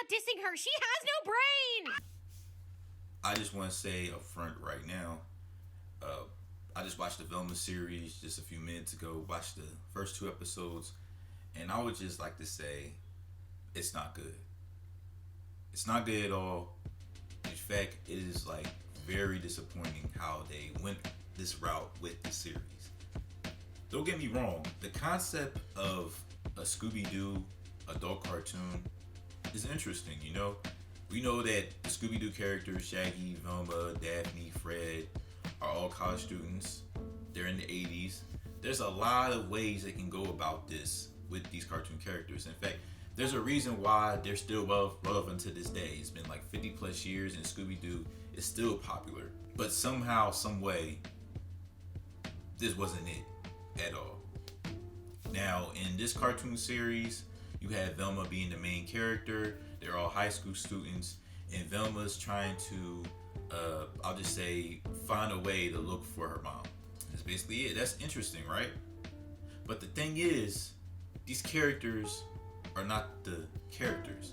not dissing her. She has no brain. I just want to say up front right now, I just watched the Velma series just a few minutes ago, watched the first 2 episodes, and I would just like to say, it's not good. It's not good at all. In fact, it is like very disappointing how they went this route with the series. Don't get me wrong, the concept of a Scooby Doo adult cartoon is interesting, you know? We know that the Scooby Doo characters, Shaggy, Velma, Daphne, Fred, are all college students. They're in the 80s. There's a lot of ways they can go about this with these cartoon characters. In fact, there's a reason why they're still relevant to this day. It's been like 50 plus years and Scooby Doo is still popular. But somehow, some way, this wasn't it at all. Now, in this cartoon series, you have Velma being the main character. They're all high school students, and Velma's trying to, I'll just say, find a way to look for her mom. That's basically it. That's interesting, right? But the thing is, these characters are not the characters.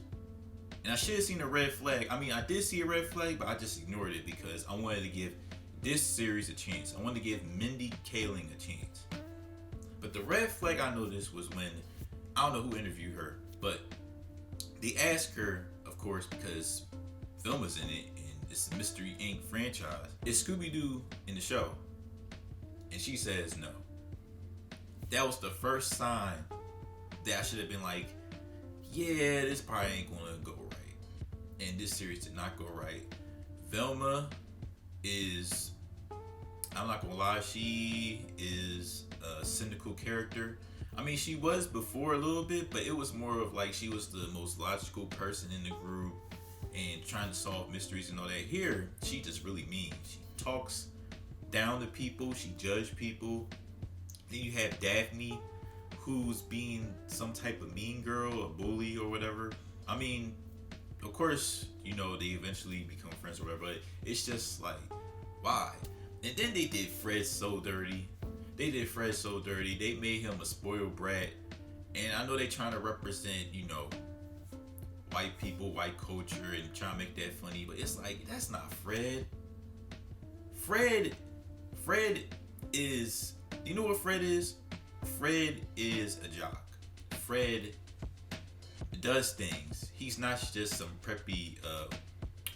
And I should have seen a red flag. I mean, I did see a red flag, but I just ignored it because I wanted to give this series a chance. I wanted to give Mindy Kaling a chance. But the red flag I noticed was when, I don't know who interviewed her, but they asked her, of course, because Velma's in it, and it's the Mystery Inc. franchise. Is Scooby-Doo in the show? And she says no. That was the first sign that I should have been like, yeah, this probably ain't gonna go right. And this series did not go right. Velma is, I'm not gonna lie, she is a cynical character. I mean, she was before a little bit, but it was more of like she was the most logical person in the group and trying to solve mysteries and all that. Here, she just really mean. She talks down to people, she judges people. Then you have Daphne, who's being some type of mean girl, a bully or whatever. I mean, of course, you know, they eventually become friends or whatever, but it's just like, why? And then they did Fred so dirty. They made him a spoiled brat. And I know they're trying to represent, you know, white people, white culture, and trying to make that funny, but it's like, that's not Fred. Fred is, you know what Fred is? Fred is a jock. Fred does things. He's not just some preppy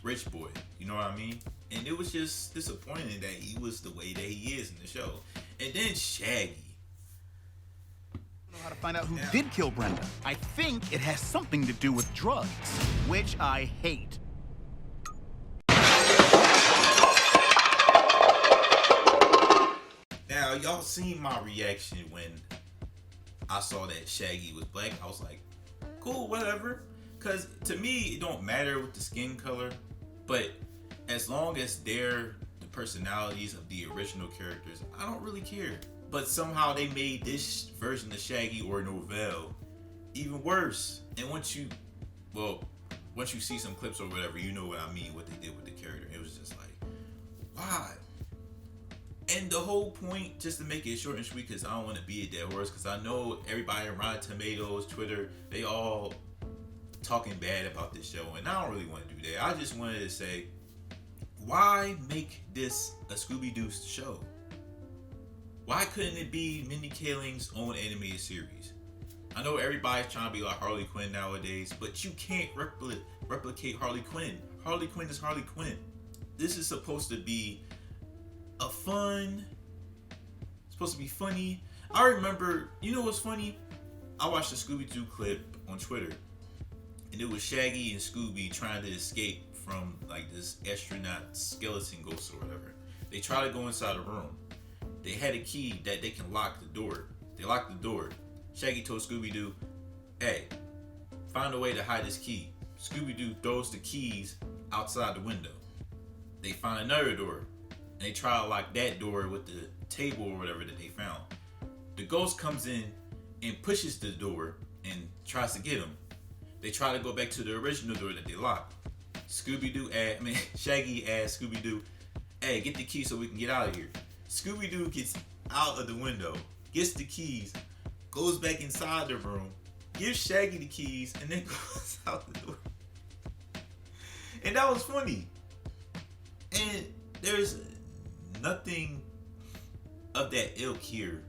rich boy. You know what I mean? And it was just disappointing that he was the way that he is in the show. And then Shaggy. I don't know how to find out who did kill Brenda. I think it has something to do with drugs, which I hate. Now, y'all seen my reaction when I saw that Shaggy was black. I was like, cool, whatever. Because to me, it don't matter with the skin color. But as long as they're the personalities of the original characters, I don't really care. But somehow they made this version of Shaggy or Novell even worse. And once you see some clips or whatever, you know what I mean, what they did with the character. It was just like, why? And the whole point, just to make it short and sweet, because I don't want to be a dead horse, because I know everybody on Rotten Tomatoes, Twitter, they all talking bad about this show, and I don't really want to do that. I just wanted to say, why make this a Scooby-Doo show? Why couldn't it be Mindy Kaling's own animated series? I know everybody's trying to be like Harley Quinn nowadays, but you can't replicate Harley Quinn. Harley Quinn is Harley Quinn. This is supposed to be supposed to be funny. I remember, you know what's funny? I watched a Scooby Doo clip on Twitter, and it was Shaggy and Scooby trying to escape from like this astronaut skeleton ghost or whatever. They try to go inside a room. They had a key that they can lock the door. They locked the door. Shaggy told Scooby Doo, hey, find a way to hide this key. Scooby Doo throws the keys outside the window. They find another door. And they try to lock that door with the table or whatever that they found. The ghost comes in and pushes the door and tries to get him. They try to go back to the original door that they locked. Shaggy asked Scooby-Doo, hey, get the key so we can get out of here. Scooby-Doo gets out of the window, gets the keys, goes back inside the room, gives Shaggy the keys, and then goes out the door. And that was funny. And there's nothing of that ilk here.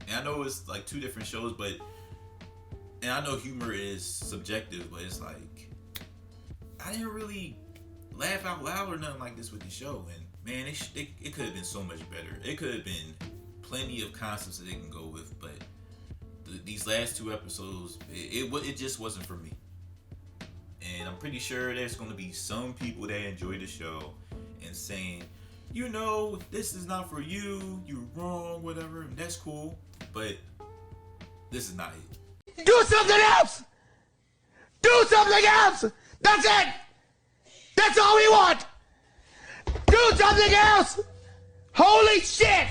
And I know it's like two different shows, but and I know humor is subjective, but it's like I didn't really laugh out loud or nothing like this with the show. And man, it could have been so much better. It could have been plenty of concepts that they can go with, but these last two episodes, it just wasn't for me. And I'm pretty sure there's going to be some people that enjoy the show and saying, you know, this is not for you, you're wrong, whatever, and that's cool, but this is not it. Do something else! Do something else! That's it! That's all we want! Do something else! Holy shit!